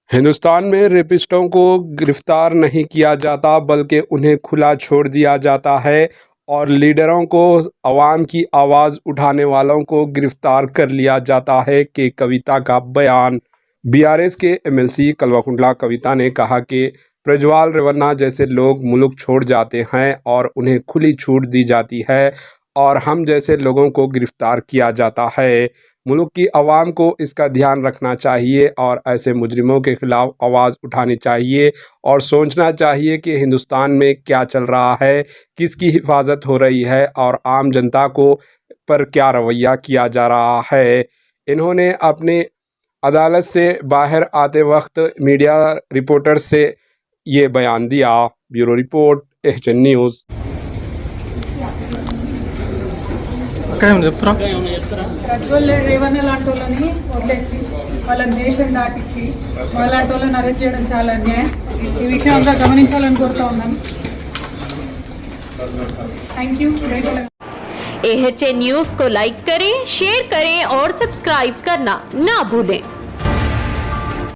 हिंदुस्तान में रेपिस्टों को गिरफ्तार नहीं किया जाता बल्कि उन्हें खुला छोड़ दिया जाता है और लीडरों को, अवाम की आवाज़ उठाने वालों को गिरफ्तार कर लिया जाता है कि कविता का बयान। बीआरएस के एमएलसी कल्वाकुंटला कविता ने कहा कि प्रज्वल रेवन्ना जैसे लोग मुल्क छोड़ जाते हैं और उन्हें खुली छूट दी जाती है और हम जैसे लोगों को गिरफ्तार किया जाता है। मुल्क की आवाम को इसका ध्यान रखना चाहिए और ऐसे मुजरिमों के खिलाफ आवाज़ उठानी चाहिए और सोचना चाहिए कि हिंदुस्तान में क्या चल रहा है, किसकी हिफाजत हो रही है और आम जनता को पर क्या रवैया किया जा रहा है। इन्होंने अपने अदालत से बाहर आते वक्त मीडिया रिपोर्टर्स से ये बयान दिया। Bureau report, HN news. Prajwal Revanna లాంటి వాళ్ళని వదిలేసి వాళ్ళని దేశం దాటించి వాళ్ళంటి వాళ్ళని అరెస్ట్ చేయడం చాలా అన్యాయం. ఈ విషయం అంతా గమనించాలని కోరుతా ఉన్నాను. Thank you. एएचएन न्यूज़ को लाइक करें, शेयर करें और सब्सक्राइब करना ना भूलें।